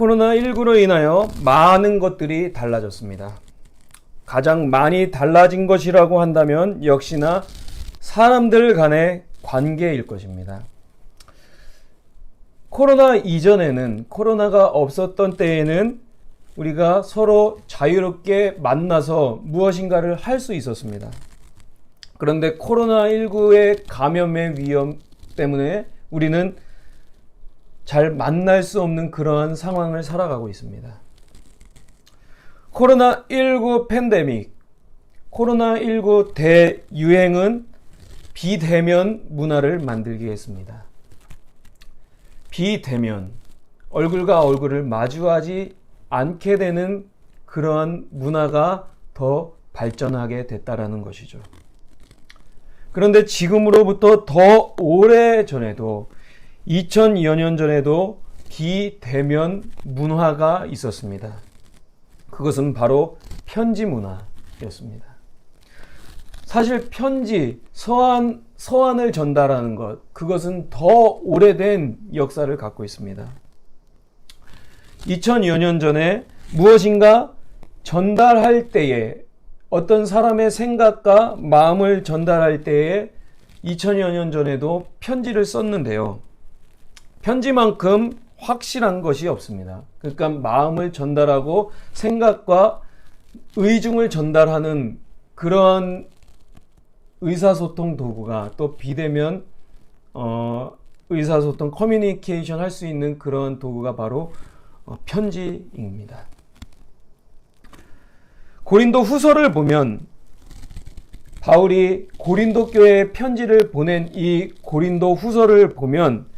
코로나19로 인하여 많은 것들이 달라졌습니다. 가장 많이 달라진 것이라고 한다면 역시나 사람들 간의 관계일 것입니다. 코로나 이전에는, 코로나가 없었던 때에는 우리가 서로 자유롭게 만나서 무엇인가를 할 수 있었습니다. 그런데 코로나19의 감염의 위험 때문에 우리는 잘 만날 수 없는 그러한 상황을 살아가고 있습니다. 코로나19 팬데믹, 코로나19 대유행은 비대면 문화를 만들게 했습니다. 비대면, 얼굴과 얼굴을 마주하지 않게 되는 그러한 문화가 더 발전하게 됐다라는 것이죠. 그런데 지금으로부터 더 오래 전에도 2000여 년 전에도 비대면 문화가 있었습니다. 그것은 바로 편지 문화였습니다. 사실 편지, 서한을 전달하는 것, 그것은 더 오래된 역사를 갖고 있습니다. 2000여 년 전에 무엇인가 전달할 때에, 어떤 사람의 생각과 마음을 전달할 때에 2000여 년 전에도 편지를 썼는데요. 편지만큼 확실한 것이 없습니다. 그러니까 마음을 전달하고 생각과 의중을 전달하는 그런 의사소통 도구가, 또 비대면 의사소통 커뮤니케이션 할 수 있는 그런 도구가 바로 편지입니다. 고린도 후서를 보면 바울이 고린도 교회에 편지를 보낸 이 고린도 후서를 보면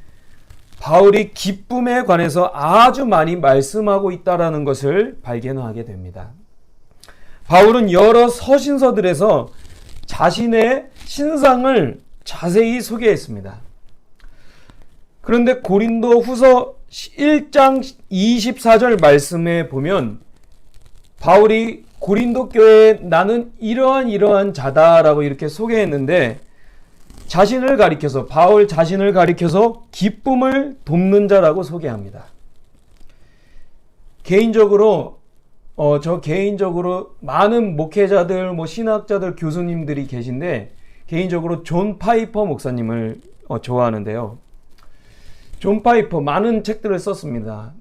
바울이 기쁨에 관해서 아주 많이 말씀하고 있다는 것을 발견하게 됩니다. 바울은 여러 서신서들에서 자신의 신상을 자세히 소개했습니다. 그런데 고린도 후서 1장 24절 말씀에 보면 바울이 고린도 교회에 나는 이러한 자다라고 이렇게 소개했는데, 자신을 가리켜서, 바울 자신을 가리켜서 기쁨을 돕는 자라고 소개합니다. 개인적으로 저 개인적으로 많은 목회자들, 신학자들, 교수님들이 계신데 개인적으로 존 파이퍼 목사님을 좋아하는데요. 존 파이퍼 많은 책들을 썼습니다.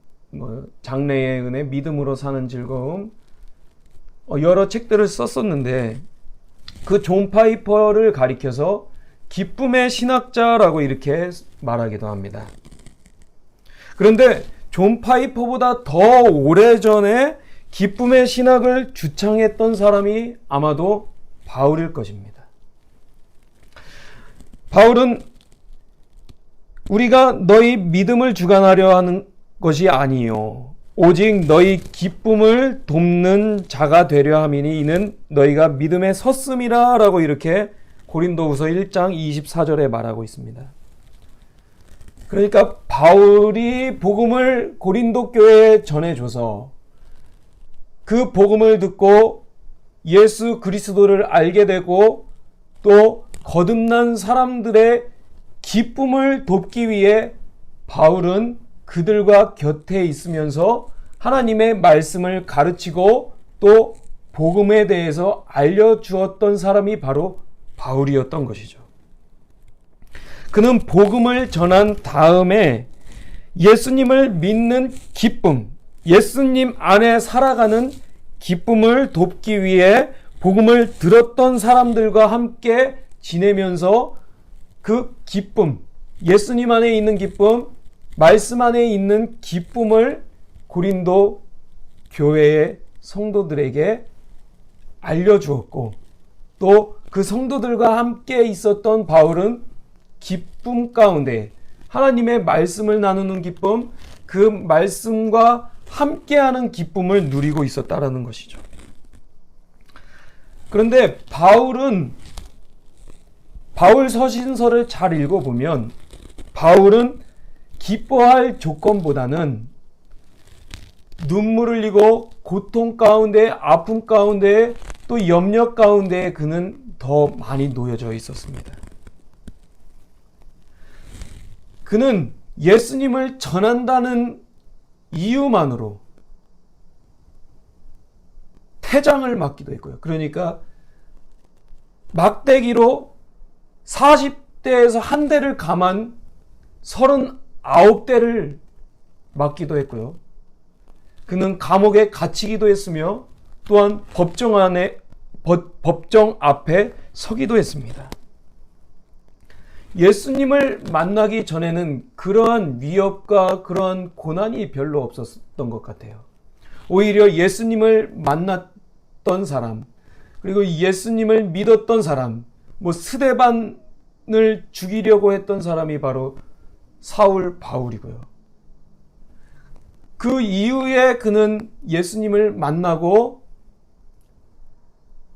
장래의 은혜, 믿음으로 사는 즐거움, 여러 책들을 썼었는데 그 존 파이퍼를 가리켜서 기쁨의 신학자라고 이렇게 말하기도 합니다. 그런데 존 파이퍼보다 더 오래전에 기쁨의 신학을 주창했던 사람이 아마도 바울일 것입니다. 바울은 우리가 너희 믿음을 주관하려 하는 것이 아니요 오직 너희 기쁨을 돕는 자가 되려 함이니 이는 너희가 믿음에 섰음이라 라고 이렇게 고린도후서 1장 24절에 말하고 있습니다. 그러니까 바울이 복음을 고린도 교회에 전해줘서 그 복음을 듣고 예수 그리스도를 알게 되고 또 거듭난 사람들의 기쁨을 돕기 위해 바울은 그들과 곁에 있으면서 하나님의 말씀을 가르치고 또 복음에 대해서 알려주었던 사람이 바로 바울이었던 것이죠. 그는 복음을 전한 다음에 예수님을 믿는 기쁨, 예수님 안에 살아가는 기쁨을 돕기 위해 복음을 들었던 사람들과 함께 지내면서 그 기쁨, 예수님 안에 있는 기쁨, 말씀 안에 있는 기쁨을 고린도 교회의 성도들에게 알려주었고 또 그 성도들과 함께 있었던 바울은 기쁨 가운데 하나님의 말씀을 나누는 기쁨, 그 말씀과 함께하는 기쁨을 누리고 있었다라는 것이죠. 그런데 바울 서신서를 잘 읽어보면 바울은 기뻐할 조건보다는 눈물 흘리고 고통 가운데, 아픔 가운데, 또 염려 가운데 그는 더 많이 놓여져 있었습니다. 그는 예수님을 전한다는 이유만으로 퇴장을 맞기도 했고요. 그러니까 막대기로 40대에서 한 대를 감한 39대를 맞기도 했고요. 그는 감옥에 갇히기도 했으며 또한 법정 앞에 서기도 했습니다. 예수님을 만나기 전에는 그러한 위협과 그러한 고난이 별로 없었던 것 같아요. 오히려 예수님을 만났던 사람, 그리고 예수님을 믿었던 사람, 스데반을 죽이려고 했던 사람이 바로 사울 바울이고요. 그 이후에 그는 예수님을 만나고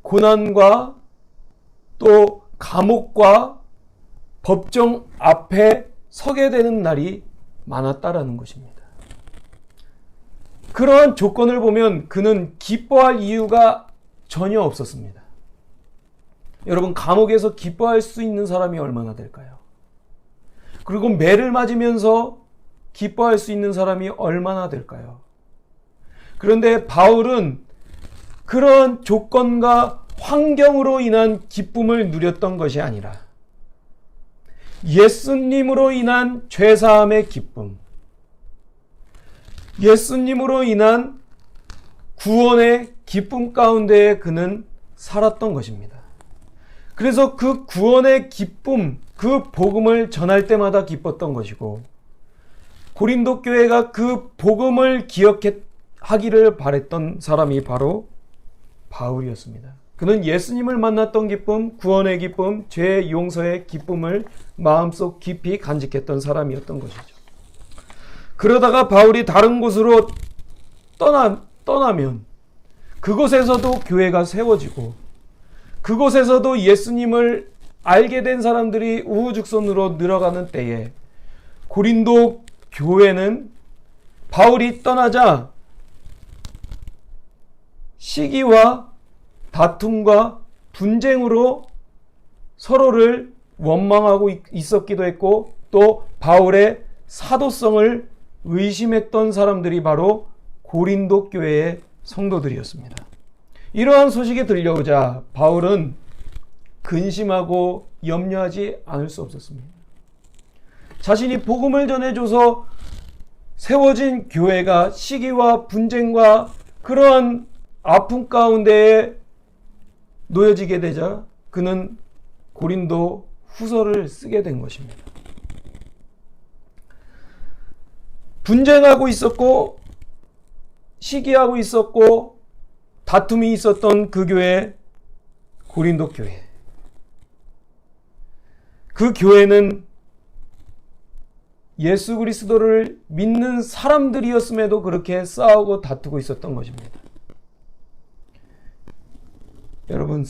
고난과 또 감옥과 법정 앞에 서게 되는 날이 많았다라는 것입니다. 그러한 조건을 보면 그는 기뻐할 이유가 전혀 없었습니다. 여러분, 감옥에서 기뻐할 수 있는 사람이 얼마나 될까요? 그리고 매를 맞으면서 기뻐할 수 있는 사람이 얼마나 될까요? 그런데 바울은 그런 조건과 환경으로 인한 기쁨을 누렸던 것이 아니라 예수님으로 인한 죄사함의 기쁨, 예수님으로 인한 구원의 기쁨 가운데 그는 살았던 것입니다. 그래서 그 구원의 기쁨, 그 복음을 전할 때마다 기뻤던 것이고, 고린도 교회가 그 복음을 기억하기를 바랬던 사람이 바로 바울이었습니다. 그는 예수님을 만났던 기쁨, 구원의 기쁨, 죄 용서의 기쁨을 마음속 깊이 간직했던 사람이었던 것이죠. 그러다가 바울이 다른 곳으로 떠나면 그곳에서도 교회가 세워지고 그곳에서도 예수님을 알게 된 사람들이 우후죽순으로 늘어가는 때에 고린도 교회는 바울이 떠나자 시기와 다툼과 분쟁으로 서로를 원망하고 있었기도 했고, 또 바울의 사도성을 의심했던 사람들이 바로 고린도 교회의 성도들이었습니다. 이러한 소식이 들려오자 바울은 근심하고 염려하지 않을 수 없었습니다. 자신이 복음을 전해줘서 세워진 교회가 시기와 분쟁과 그러한 아픔 가운데에 놓여지게 되자 그는 고린도 후서를 쓰게 된 것입니다. 분쟁하고 있었고 시기하고 있었고 다툼이 있었던 그 교회, 고린도 교회. 그 교회는 예수 그리스도를 믿는 사람들이었음에도 그렇게 싸우고 다투고 있었던 것입니다. 여러분,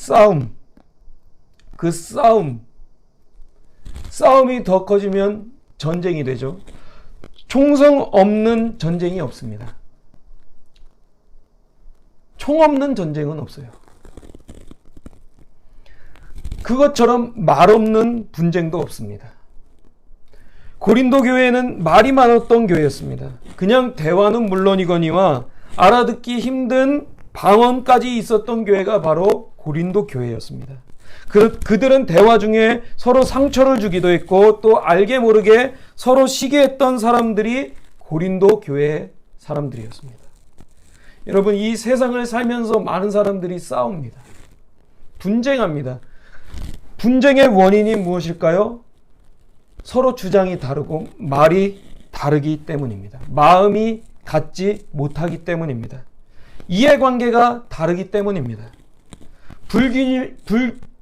싸움이 더 커지면 전쟁이 되죠. 총성 없는 전쟁이 없습니다. 총 없는 전쟁은 없어요. 그것처럼 말 없는 분쟁도 없습니다. 고린도 교회는 말이 많았던 교회였습니다. 그냥 대화는 물론이거니와 알아듣기 힘든 방언까지 있었던 교회가 바로 고린도 교회였습니다. 그들은 대화 중에 서로 상처를 주기도 했고 또 알게 모르게 서로 시기했던 사람들이 고린도 교회의 사람들이었습니다. 여러분, 이 세상을 살면서 많은 사람들이 싸웁니다. 분쟁합니다. 분쟁의 원인이 무엇일까요? 서로 주장이 다르고 말이 다르기 때문입니다. 마음이 같지 못하기 때문입니다. 이해관계가 다르기 때문입니다.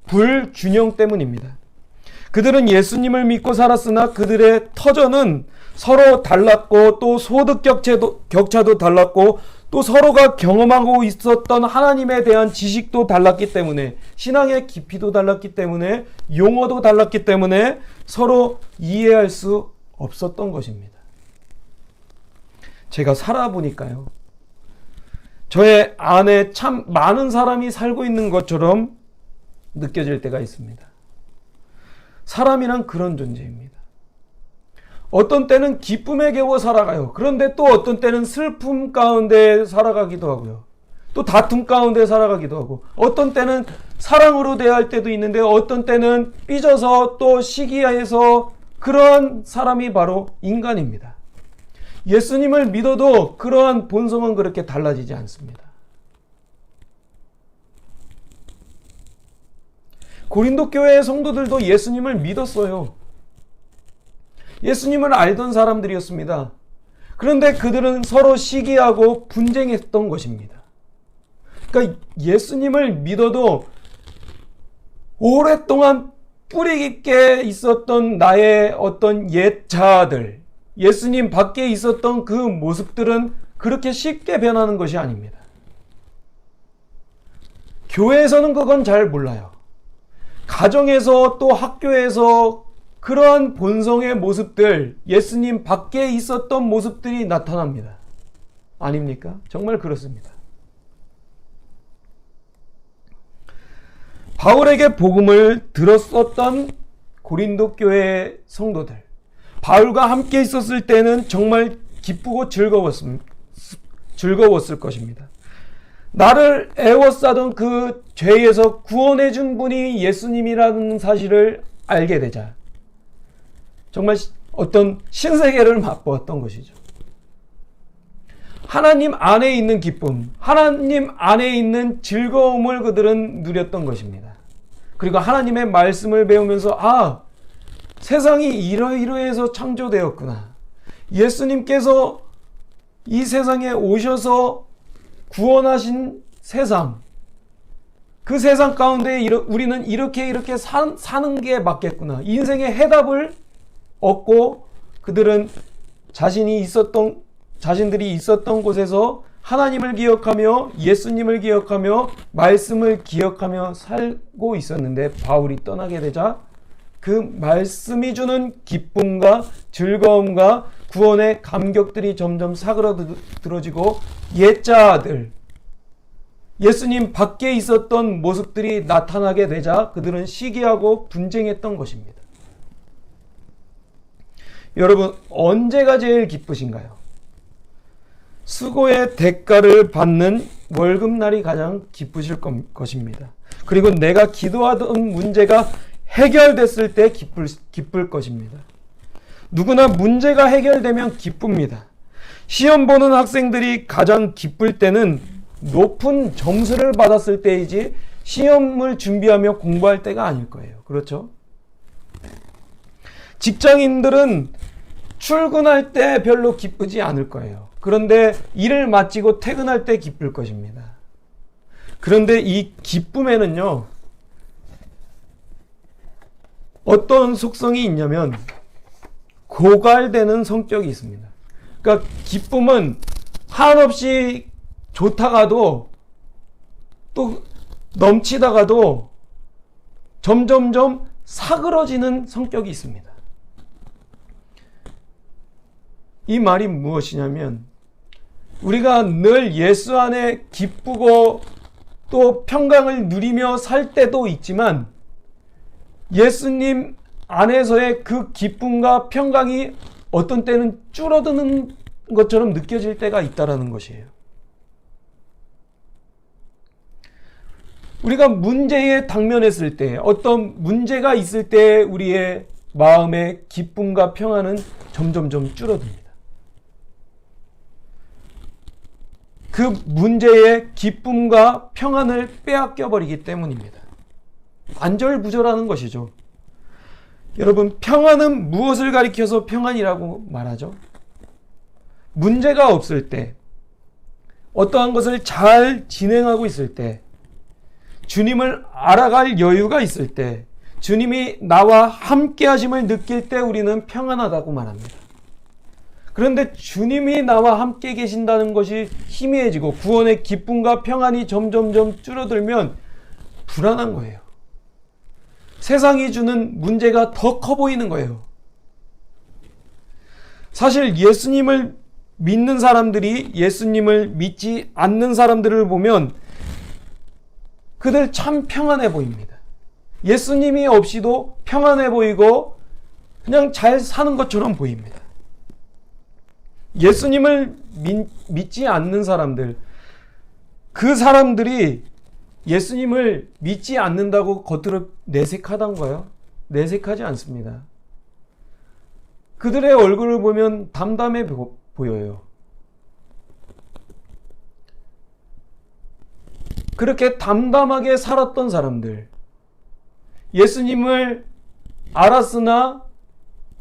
불균형 때문입니다. 그들은 예수님을 믿고 살았으나 그들의 터전은 서로 달랐고 또 소득 격차도 달랐고 또 서로가 경험하고 있었던 하나님에 대한 지식도 달랐기 때문에, 신앙의 깊이도 달랐기 때문에, 용어도 달랐기 때문에 서로 이해할 수 없었던 것입니다. 제가 살아보니까요, 저의 안에 참 많은 사람이 살고 있는 것처럼 느껴질 때가 있습니다. 사람이란 그런 존재입니다. 어떤 때는 기쁨에 겨워 살아가요. 그런데 또 어떤 때는 슬픔 가운데 살아가기도 하고요. 또 다툼 가운데 살아가기도 하고, 어떤 때는 사랑으로 대할 때도 있는데 어떤 때는 삐져서 또 시기해서, 그런 사람이 바로 인간입니다. 예수님을 믿어도 그러한 본성은 그렇게 달라지지 않습니다. 고린도 교회의 성도들도 예수님을 믿었어요. 예수님을 알던 사람들이었습니다. 그런데 그들은 서로 시기하고 분쟁했던 것입니다. 그러니까 예수님을 믿어도 오랫동안 뿌리 깊게 있었던 나의 어떤 옛 자아들, 예수님 밖에 있었던 그 모습들은 그렇게 쉽게 변하는 것이 아닙니다. 교회에서는 그건 잘 몰라요. 가정에서 또 학교에서 그러한 본성의 모습들, 예수님 밖에 있었던 모습들이 나타납니다. 아닙니까? 정말 그렇습니다. 바울에게 복음을 들었었던 고린도 교회 성도들, 바울과 함께 있었을 때는 정말 기쁘고 즐거웠을 것입니다. 나를 애워싸던 그 죄에서 구원해 준 분이 예수님이라는 사실을 알게 되자 정말 어떤 신세계를 맛보았던 것이죠. 하나님 안에 있는 기쁨, 하나님 안에 있는 즐거움을 그들은 누렸던 것입니다. 그리고 하나님의 말씀을 배우면서 세상이 이러이러해서 창조되었구나. 예수님께서 이 세상에 오셔서 구원하신 세상, 그 세상 가운데 우리는 이렇게 사는 게 맞겠구나. 인생의 해답을 얻고 그들은 자신들이 있었던 곳에서 하나님을 기억하며 예수님을 기억하며 말씀을 기억하며 살고 있었는데, 바울이 떠나게 되자 그 말씀이 주는 기쁨과 즐거움과 구원의 감격들이 점점 사그러들어지고 옛자들, 예수님 밖에 있었던 모습들이 나타나게 되자 그들은 시기하고 분쟁했던 것입니다. 여러분, 언제가 제일 기쁘신가요? 수고의 대가를 받는 월급날이 가장 기쁘실 것입니다. 그리고 내가 기도하던 문제가 해결됐을 때 기쁠 것입니다. 누구나 문제가 해결되면 기쁩니다. 시험 보는 학생들이 가장 기쁠 때는 높은 점수를 받았을 때이지 시험을 준비하며 공부할 때가 아닐 거예요. 그렇죠? 직장인들은 출근할 때 별로 기쁘지 않을 거예요. 그런데 일을 마치고 퇴근할 때 기쁠 것입니다. 그런데 이 기쁨에는요, 어떤 속성이 있냐면 고갈되는 성격이 있습니다. 그러니까 기쁨은 한없이 좋다가도 또 넘치다가도 점점점 사그러지는 성격이 있습니다. 이 말이 무엇이냐면, 우리가 늘 예수 안에 기쁘고 또 평강을 누리며 살 때도 있지만, 예수님 안에서의 그 기쁨과 평강이 어떤 때는 줄어드는 것처럼 느껴질 때가 있다는 것이에요. 우리가 문제에 당면했을 때, 어떤 문제가 있을 때 우리의 마음의 기쁨과 평안은 점점점 줄어듭니다. 그 문제의 기쁨과 평안을 빼앗겨 버리기 때문입니다. 안절부절하는 것이죠. 여러분, 평안은 무엇을 가리켜서 평안이라고 말하죠? 문제가 없을 때, 어떠한 것을 잘 진행하고 있을 때, 주님을 알아갈 여유가 있을 때, 주님이 나와 함께 하심을 느낄 때 우리는 평안하다고 말합니다. 그런데 주님이 나와 함께 계신다는 것이 희미해지고 구원의 기쁨과 평안이 점점점 줄어들면 불안한 거예요. 세상이 주는 문제가 더 커 보이는 거예요. 사실 예수님을 믿는 사람들이 예수님을 믿지 않는 사람들을 보면 그들 참 평안해 보입니다. 예수님이 없이도 평안해 보이고 그냥 잘 사는 것처럼 보입니다. 예수님을 믿지 않는 사람들, 그 사람들이 예수님을 믿지 않는다고 겉으로 내색하던가요? 내색하지 않습니다. 그들의 얼굴을 보면 담담해 보여요. 그렇게 담담하게 살았던 사람들, 예수님을 알았으나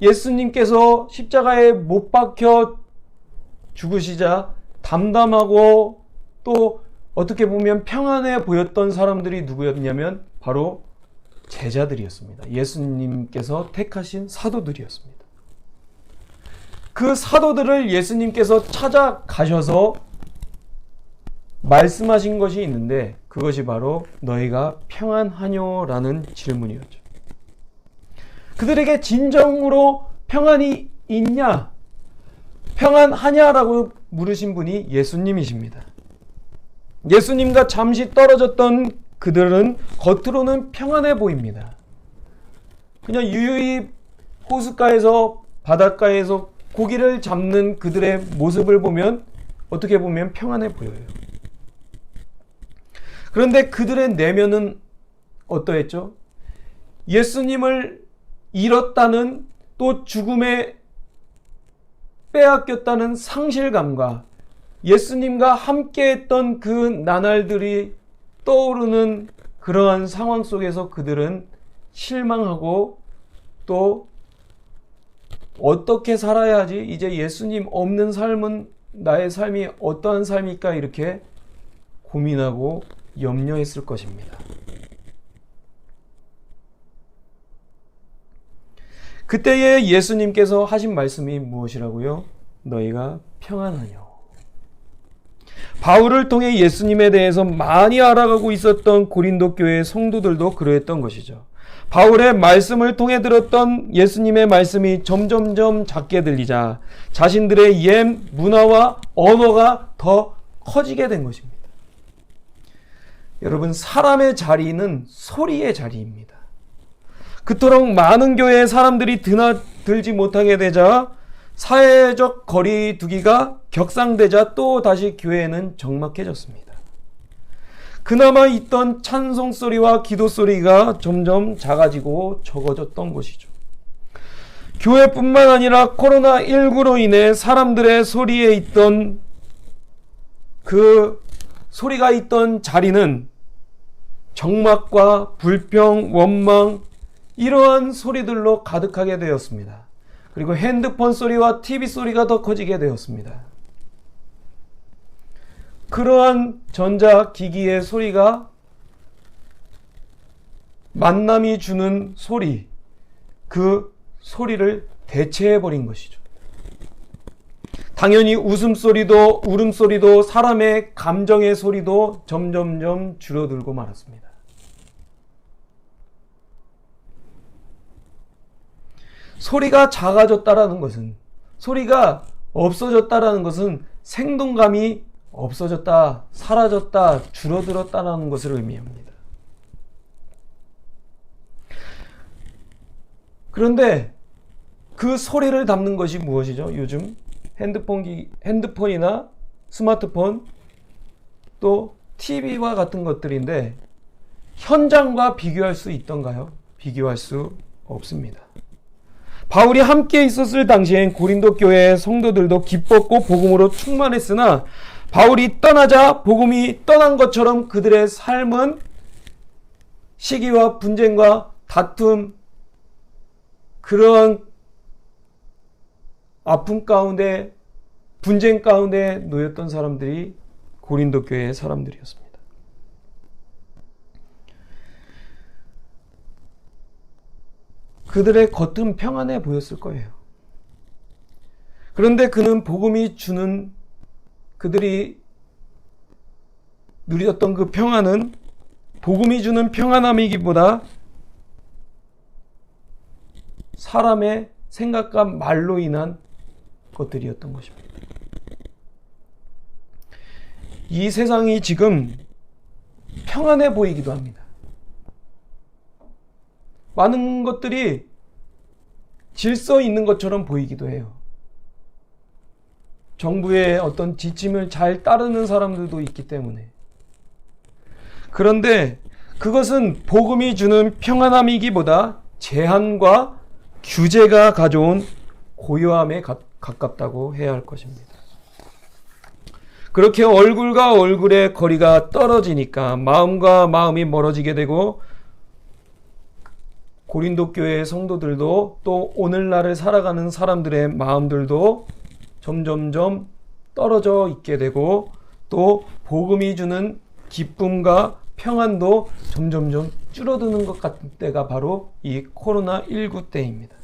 예수님께서 십자가에 못 박혀 죽으시자 담담하고 또 어떻게 보면 평안해 보였던 사람들이 누구였냐면 바로 제자들이었습니다. 예수님께서 택하신 사도들이었습니다. 그 사도들을 예수님께서 찾아가셔서 말씀하신 것이 있는데 그것이 바로 너희가 평안하뇨라는 질문이었죠. 그들에게 진정으로 평안이 있냐? 평안하냐라고 물으신 분이 예수님이십니다. 예수님과 잠시 떨어졌던 그들은 겉으로는 평안해 보입니다. 그냥 유유히 호숫가에서 바닷가에서 고기를 잡는 그들의 모습을 보면 어떻게 보면 평안해 보여요. 그런데 그들의 내면은 어떠했죠? 예수님을 잃었다는 또 죽음에 빼앗겼다는 상실감과 예수님과 함께했던 그 나날들이 떠오르는 그러한 상황 속에서 그들은 실망하고 또 어떻게 살아야지 이제 예수님 없는 삶은 나의 삶이 어떠한 삶일까 이렇게 고민하고 염려했을 것입니다. 그때에 예수님께서 하신 말씀이 무엇이라고요? 너희가 평안하뇨. 바울을 통해 예수님에 대해서 많이 알아가고 있었던 고린도 교회의 성도들도 그러했던 것이죠. 바울의 말씀을 통해 들었던 예수님의 말씀이 점점점 작게 들리자 자신들의 옛 문화와 언어가 더 커지게 된 것입니다. 여러분, 사람의 자리는 소리의 자리입니다. 그토록 많은 교회에 사람들이 드나들지 못하게 되자 사회적 거리 두기가 격상되자 또 다시 교회는 적막해졌습니다. 그나마 있던 찬송 소리와 기도 소리가 점점 작아지고 적어졌던 것이죠. 교회뿐만 아니라 코로나19로 인해 사람들의 소리에 있던 그 소리가 있던 자리는 적막과 불평, 원망 이러한 소리들로 가득하게 되었습니다. 그리고 핸드폰 소리와 TV 소리가 더 커지게 되었습니다. 그러한 전자기기의 소리가 만남이 주는 소리, 그 소리를 대체해버린 것이죠. 당연히 웃음소리도 울음소리도 사람의 감정의 소리도 점점점 줄어들고 말았습니다. 소리가 작아졌다라는 것은, 소리가 없어졌다라는 것은 생동감이 없어졌다, 사라졌다, 줄어들었다라는 것을 의미합니다. 그런데 그 소리를 담는 것이 무엇이죠? 요즘 핸드폰이나 스마트폰 또 TV와 같은 것들인데 현장과 비교할 수 있던가요? 비교할 수 없습니다. 바울이 함께 있었을 당시엔 고린도 교회의 성도들도 기뻤고 복음으로 충만했으나 바울이 떠나자 복음이 떠난 것처럼 그들의 삶은 시기와 분쟁과 다툼, 그러한 아픔 가운데 분쟁 가운데 놓였던 사람들이 고린도 교회의 사람들이었습니다. 그들의 겉은 평안해 보였을 거예요. 그런데 그는 복음이 주는 그들이 누렸던 그 평안은 복음이 주는 평안함이기보다 사람의 생각과 말로 인한 것들이었던 것입니다. 이 세상이 지금 평안해 보이기도 합니다. 많은 것들이 질서 있는 것처럼 보이기도 해요. 정부의 어떤 지침을 잘 따르는 사람들도 있기 때문에. 그런데 그것은 복음이 주는 평안함이기보다 제한과 규제가 가져온 고요함에 가깝다고 해야 할 것입니다. 그렇게 얼굴과 얼굴의 거리가 떨어지니까 마음과 마음이 멀어지게 되고 고린도 교회의 성도들도 또 오늘날을 살아가는 사람들의 마음들도 점점점 떨어져 있게 되고 또 복음이 주는 기쁨과 평안도 점점점 줄어드는 것 같은 때가 바로 이 코로나19 때입니다.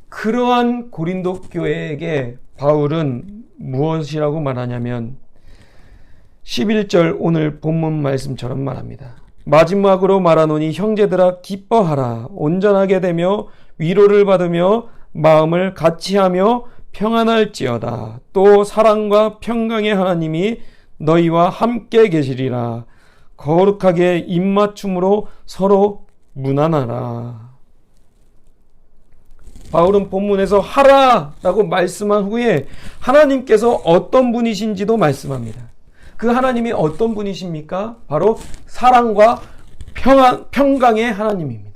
그러한 고린도 교회에게 바울은 무엇이라고 말하냐면 11절 오늘 본문 말씀처럼 말합니다. 마지막으로 말하노니 형제들아 기뻐하라. 온전하게 되며 위로를 받으며 마음을 같이하며 평안할지어다. 또 사랑과 평강의 하나님이 너희와 함께 계시리라. 거룩하게 입맞춤으로 서로 무난하라. 바울은 본문에서 하라라고 말씀한 후에 하나님께서 어떤 분이신지도 말씀합니다. 그 하나님이 어떤 분이십니까? 바로 사랑과 평강의 하나님입니다.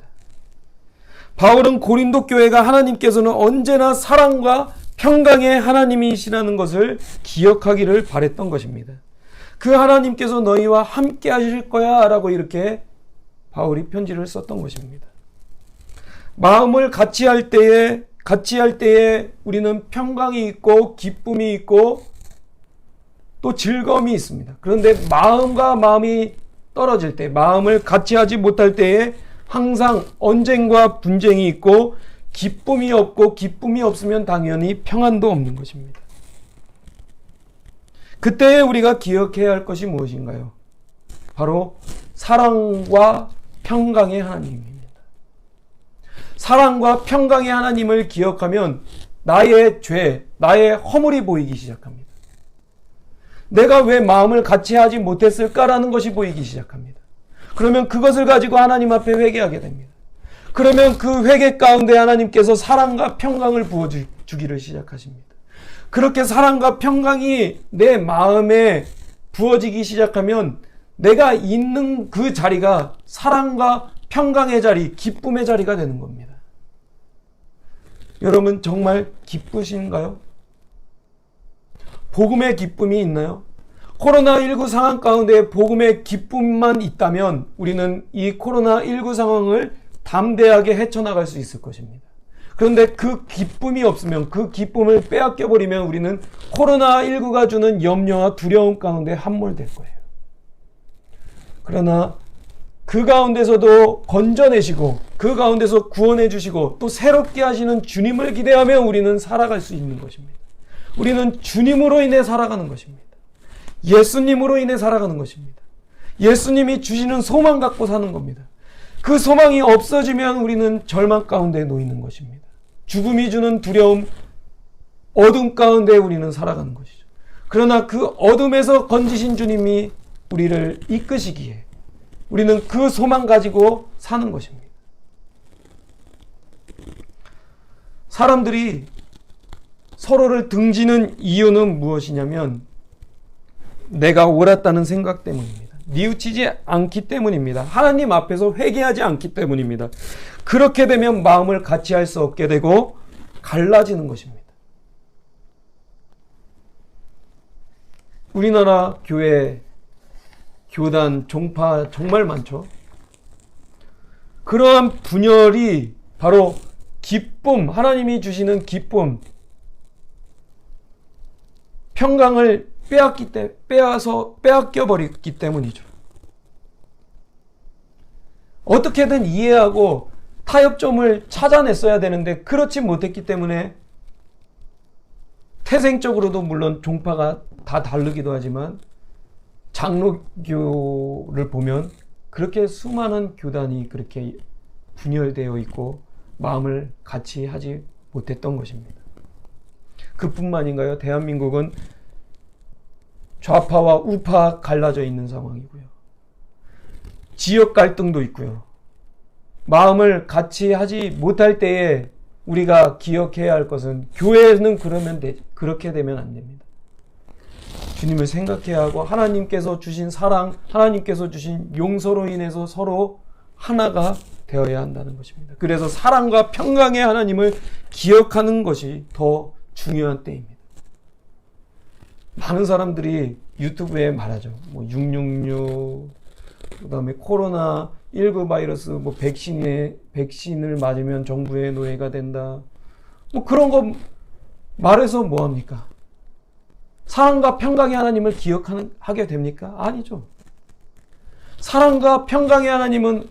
바울은 고린도 교회가 하나님께서는 언제나 사랑과 평강의 하나님이시라는 것을 기억하기를 바랬던 것입니다. 그 하나님께서 너희와 함께 하실 거야 라고 이렇게 바울이 편지를 썼던 것입니다. 마음을 같이 할 때에 우리는 평강이 있고 기쁨이 있고 또 즐거움이 있습니다. 그런데 마음과 마음이 떨어질 때, 마음을 같이 하지 못할 때에 항상 언쟁과 분쟁이 있고 기쁨이 없고 기쁨이 없으면 당연히 평안도 없는 것입니다. 그때 우리가 기억해야 할 것이 무엇인가요? 바로 사랑과 평강의 하나님입니다. 사랑과 평강의 하나님을 기억하면 나의 죄, 나의 허물이 보이기 시작합니다. 내가 왜 마음을 같이 하지 못했을까라는 것이 보이기 시작합니다. 그러면 그것을 가지고 하나님 앞에 회개하게 됩니다. 그러면 그 회개 가운데 하나님께서 사랑과 평강을 부어주기를 시작하십니다. 그렇게 사랑과 평강이 내 마음에 부어지기 시작하면 내가 있는 그 자리가 사랑과 평강의 자리, 기쁨의 자리가 되는 겁니다. 여러분 정말 기쁘신가요? 복음의 기쁨이 있나요? 코로나19 상황 가운데 복음의 기쁨만 있다면 우리는 이 코로나19 상황을 담대하게 헤쳐나갈 수 있을 것입니다. 그런데 그 기쁨이 없으면, 그 기쁨을 빼앗겨버리면 우리는 코로나19가 주는 염려와 두려움 가운데 함몰될 거예요. 그러나 그 가운데서도 건져내시고 그 가운데서 구원해 주시고 또 새롭게 하시는 주님을 기대하며 우리는 살아갈 수 있는 것입니다. 우리는 주님으로 인해 살아가는 것입니다. 예수님으로 인해 살아가는 것입니다. 예수님이 주시는 소망 갖고 사는 겁니다. 그 소망이 없어지면 우리는 절망 가운데 놓이는 것입니다. 죽음이 주는 두려움, 어둠 가운데 우리는 살아가는 것이죠. 그러나 그 어둠에서 건지신 주님이 우리를 이끄시기에 우리는 그 소망 가지고 사는 것입니다. 사람들이 서로를 등지는 이유는 무엇이냐면 내가 옳았다는 생각 때문입니다. 뉘우치지 않기 때문입니다. 하나님 앞에서 회개하지 않기 때문입니다. 그렇게 되면 마음을 같이 할 수 없게 되고 갈라지는 것입니다. 우리나라 교회, 교단, 종파 정말 많죠. 그러한 분열이 바로 기쁨, 하나님이 주시는 기쁨, 평강을 빼앗겨버렸기 때문이죠. 어떻게든 이해하고 타협점을 찾아냈어야 되는데 그렇지 못했기 때문에 태생적으로도 물론 종파가 다 다르기도 하지만 장로교를 보면 그렇게 수많은 교단이 그렇게 분열되어 있고 마음을 같이 하지 못했던 것입니다. 그뿐만인가요? 대한민국은 좌파와 우파 갈라져 있는 상황이고요. 지역 갈등도 있고요. 마음을 같이 하지 못할 때에 우리가 기억해야 할 것은 교회는 그렇게 되면 안 됩니다. 주님을 생각해야 하고 하나님께서 주신 사랑, 하나님께서 주신 용서로 인해서 서로 하나가 되어야 한다는 것입니다. 그래서 사랑과 평강의 하나님을 기억하는 것이 더 중요한 때입니다. 많은 사람들이 유튜브에 말하죠. 666, 그다음에 코로나19 바이러스, 백신을 맞으면 정부의 노예가 된다. 그런 거 말해서 뭐합니까? 사랑과 평강의 하나님을 기억하게 됩니까? 아니죠. 사랑과 평강의 하나님은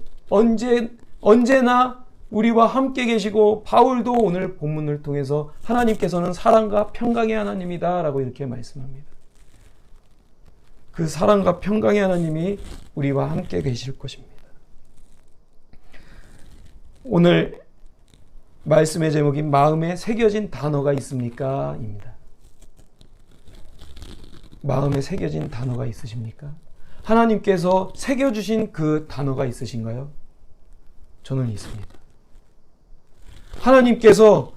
언제나 우리와 함께 계시고, 바울도 오늘 본문을 통해서 하나님께서는 사랑과 평강의 하나님이다 라고 이렇게 말씀합니다. 그 사랑과 평강의 하나님이 우리와 함께 계실 것입니다. 오늘 말씀의 제목이 마음에 새겨진 단어가 있습니까? 입니다. 마음에 새겨진 단어가 있으십니까? 하나님께서 새겨주신 그 단어가 있으신가요? 저는 있습니다. 하나님께서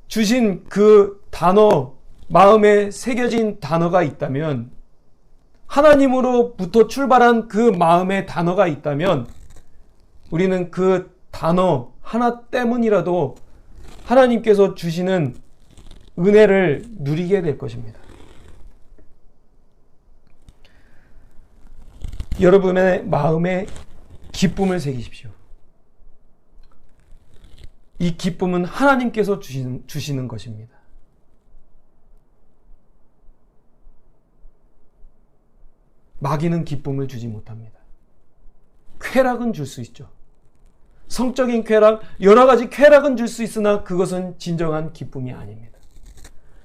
주신 그 단어, 마음에 새겨진 단어가 있다면, 하나님으로부터 출발한 그 마음의 단어가 있다면, 우리는 그 단어 하나 때문이라도 하나님께서 주시는 은혜를 누리게 될 것입니다. 여러분의 마음에 기쁨을 새기십시오. 이 기쁨은 하나님께서 주시는 것입니다. 마귀는 기쁨을 주지 못합니다. 쾌락은 줄 수 있죠. 성적인 쾌락, 여러 가지 쾌락은 줄 수 있으나 그것은 진정한 기쁨이 아닙니다.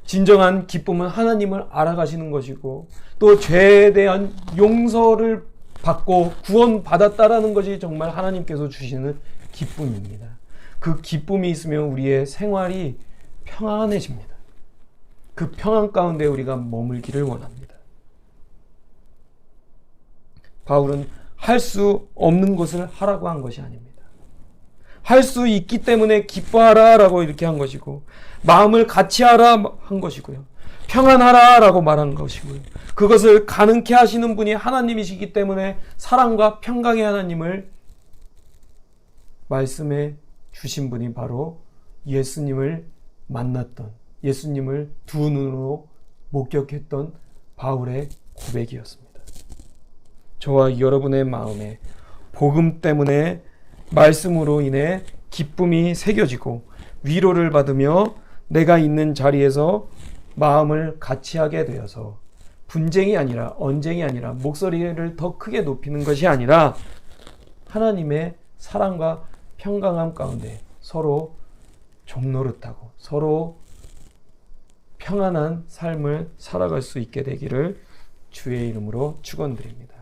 진정한 기쁨은 하나님을 알아가시는 것이고, 또 죄에 대한 용서를 받고 구원받았다라는 것이 정말 하나님께서 주시는 기쁨입니다. 그 기쁨이 있으면 우리의 생활이 평안해집니다. 그 평안 가운데 우리가 머물기를 원합니다. 바울은 할 수 없는 것을 하라고 한 것이 아닙니다. 할 수 있기 때문에 기뻐하라 라고 이렇게 한 것이고, 마음을 같이 하라 한 것이고요, 평안하라 라고 말한 것이고요, 그것을 가능케 하시는 분이 하나님이시기 때문에 사랑과 평강의 하나님을 말씀해 주신 분이 바로 예수님을 만났던, 예수님을 두 눈으로 목격했던 바울의 고백이었습니다. 저와 여러분의 마음에 복음 때문에, 말씀으로 인해 기쁨이 새겨지고 위로를 받으며 내가 있는 자리에서 마음을 같이 하게 되어서 분쟁이 아니라, 언쟁이 아니라, 목소리를 더 크게 높이는 것이 아니라 하나님의 사랑과 평강함 가운데 서로 종노릇하고 서로 평안한 삶을 살아갈 수 있게 되기를 주의 이름으로 축원드립니다.